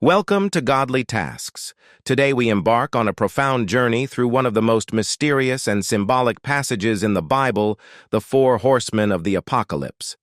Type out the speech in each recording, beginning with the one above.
Welcome to Godly Tasks. Today we embark on a profound journey through one of the most mysterious and symbolic passages in the Bible, the Four Horsemen of the Apocalypse.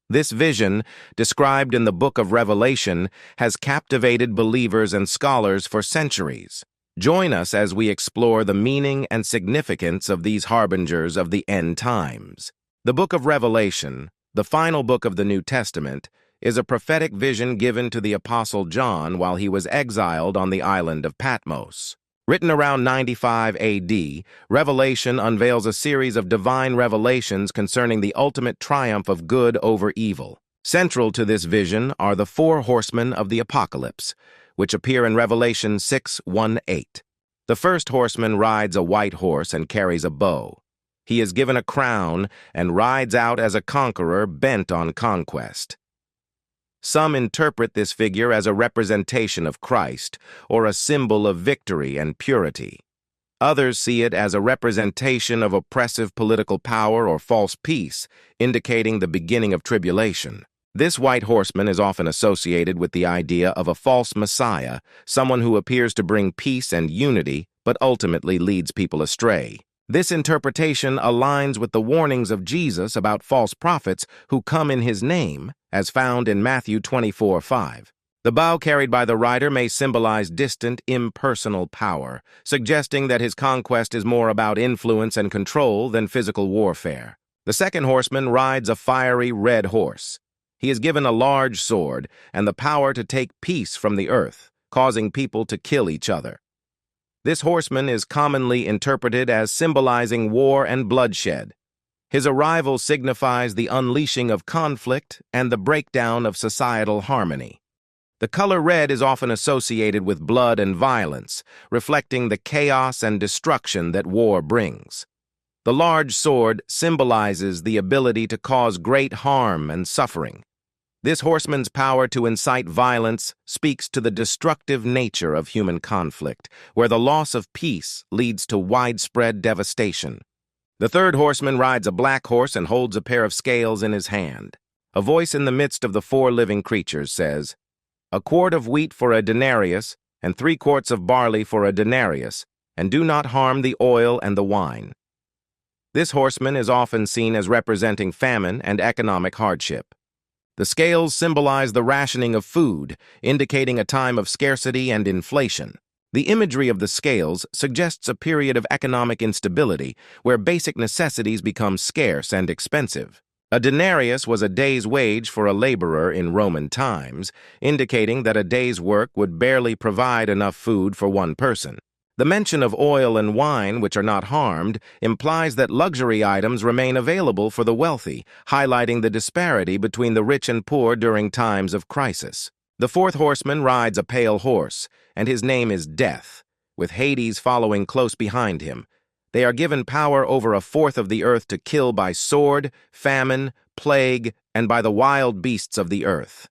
This vision, described in the book of Revelation, has captivated believers and scholars for centuries. Join us as we explore the meaning and significance of these harbingers of the end times. The book of Revelation, the final book of the New Testament, is a prophetic vision given to the Apostle John while he was exiled on the island of Patmos. Written around 95 AD, Revelation unveils a series of divine revelations concerning the ultimate triumph of good over evil. Central to this vision are the four horsemen of the Apocalypse, which appear in Revelation 6:1-8. The first horseman rides a white horse and carries a bow. He is given a crown and rides out as a conqueror bent on conquest. Some interpret this figure as a representation of Christ, or a symbol of victory and purity. Others see it as a representation of oppressive political power or false peace, indicating the beginning of tribulation. This white horseman is often associated with the idea of a false Messiah, someone who appears to bring peace and unity, but ultimately leads people astray. This interpretation aligns with the warnings of Jesus about false prophets who come in his name, as found in Matthew 24:5. The bow carried by the rider may symbolize distant, impersonal power, suggesting that his conquest is more about influence and control than physical warfare. The second horseman rides a fiery red horse. He is given a large sword and the power to take peace from the earth, causing people to kill each other. This horseman is commonly interpreted as symbolizing war and bloodshed. His arrival signifies the unleashing of conflict and the breakdown of societal harmony. The color red is often associated with blood and violence, reflecting the chaos and destruction that war brings. The large sword symbolizes the ability to cause great harm and suffering. This horseman's power to incite violence speaks to the destructive nature of human conflict, where the loss of peace leads to widespread devastation. The third horseman rides a black horse and holds a pair of scales in his hand. A voice in the midst of the four living creatures says, "A quart of wheat for a denarius, and 3 quarts of barley for a denarius, and do not harm the oil and the wine." This horseman is often seen as representing famine and economic hardship. The scales symbolize the rationing of food, indicating a time of scarcity and inflation. The imagery of the scales suggests a period of economic instability where basic necessities become scarce and expensive. A denarius was a day's wage for a laborer in Roman times, indicating that a day's work would barely provide enough food for one person. The mention of oil and wine, which are not harmed, implies that luxury items remain available for the wealthy, highlighting the disparity between the rich and poor during times of crisis. The fourth horseman rides a pale horse, and his name is Death, with Hades following close behind him. They are given power over a fourth of the earth to kill by sword, famine, plague, and by the wild beasts of the earth.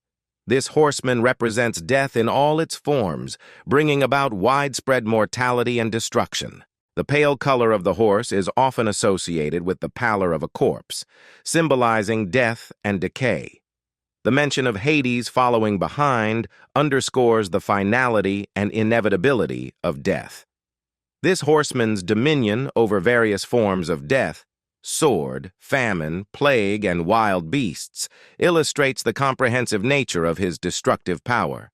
This horseman represents death in all its forms, bringing about widespread mortality and destruction. The pale color of the horse is often associated with the pallor of a corpse, symbolizing death and decay. The mention of Hades following behind underscores the finality and inevitability of death. This horseman's dominion over various forms of death, sword, famine, plague, and wild beasts, illustrates the comprehensive nature of his destructive power.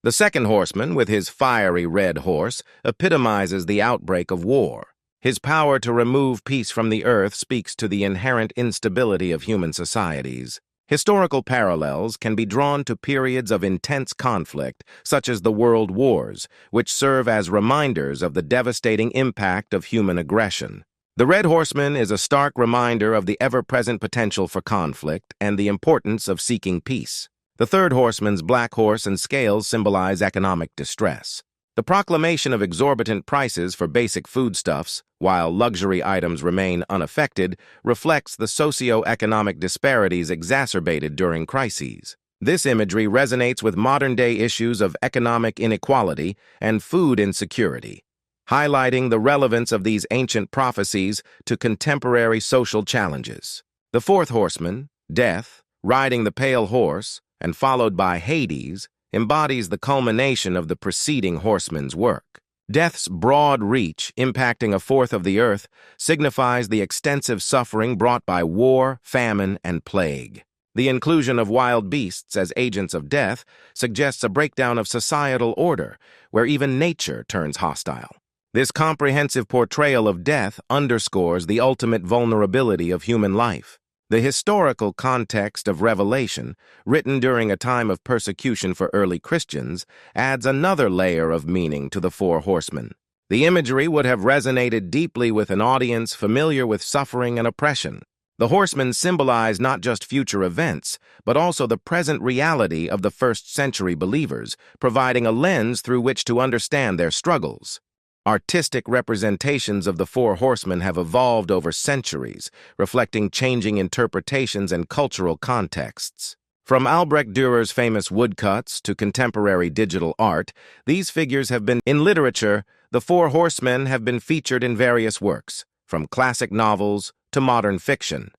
The second horseman, with his fiery red horse, epitomizes the outbreak of war. His power to remove peace from the earth speaks to the inherent instability of human societies. Historical parallels can be drawn to periods of intense conflict, such as the World Wars, which serve as reminders of the devastating impact of human aggression. The Red Horseman is a stark reminder of the ever-present potential for conflict and the importance of seeking peace. The third horseman's black horse and scales symbolize economic distress. The proclamation of exorbitant prices for basic foodstuffs, while luxury items remain unaffected, reflects the socio-economic disparities exacerbated during crises. This imagery resonates with modern-day issues of economic inequality and food insecurity, highlighting the relevance of these ancient prophecies to contemporary social challenges. The fourth horseman, Death, riding the pale horse, and followed by Hades, embodies the culmination of the preceding horseman's work. Death's broad reach, impacting a fourth of the earth, signifies the extensive suffering brought by war, famine, and plague. The inclusion of wild beasts as agents of death suggests a breakdown of societal order, where even nature turns hostile. This comprehensive portrayal of death underscores the ultimate vulnerability of human life. The historical context of Revelation, written during a time of persecution for early Christians, adds another layer of meaning to the Four Horsemen. The imagery would have resonated deeply with an audience familiar with suffering and oppression. The horsemen symbolize not just future events, but also the present reality of the first-century believers, providing a lens through which to understand their struggles. Artistic representations of the Four Horsemen have evolved over centuries, reflecting changing interpretations and cultural contexts. From Albrecht Dürer's famous woodcuts to contemporary digital art, these figures have been in literature. The Four Horsemen have been featured in various works, from classic novels to modern fiction.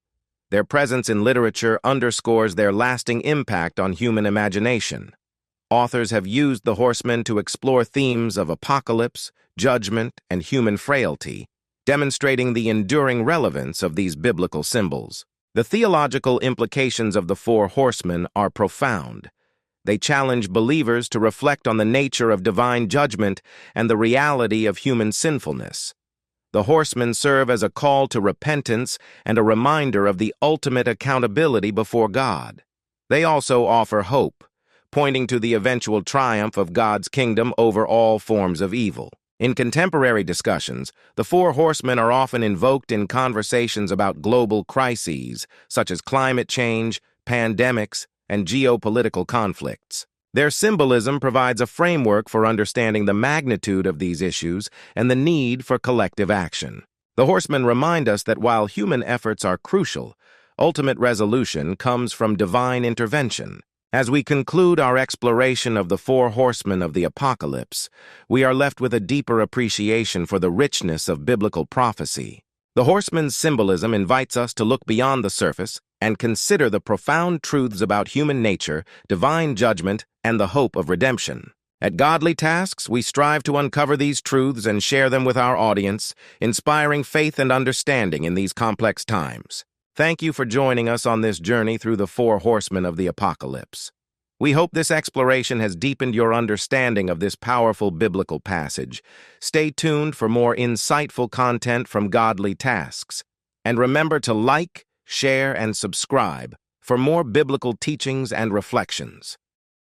Their presence in literature underscores their lasting impact on human imagination. Authors have used the horsemen to explore themes of apocalypse, judgment, and human frailty, demonstrating the enduring relevance of these biblical symbols. The theological implications of the Four Horsemen are profound. They challenge believers to reflect on the nature of divine judgment and the reality of human sinfulness. The horsemen serve as a call to repentance and a reminder of the ultimate accountability before God. They also offer hope, pointing to the eventual triumph of God's kingdom over all forms of evil. In contemporary discussions, the Four Horsemen are often invoked in conversations about global crises, such as climate change, pandemics, and geopolitical conflicts. Their symbolism provides a framework for understanding the magnitude of these issues and the need for collective action. The horsemen remind us that while human efforts are crucial, ultimate resolution comes from divine intervention. As we conclude our exploration of the Four Horsemen of the Apocalypse, we are left with a deeper appreciation for the richness of biblical prophecy. The horsemen's symbolism invites us to look beyond the surface and consider the profound truths about human nature, divine judgment, and the hope of redemption. At Godly Tasks, we strive to uncover these truths and share them with our audience, inspiring faith and understanding in these complex times. Thank you for joining us on this journey through the Four Horsemen of the Apocalypse. We hope this exploration has deepened your understanding of this powerful biblical passage. Stay tuned for more insightful content from Godly Tasks. And remember to like, share, and subscribe for more biblical teachings and reflections.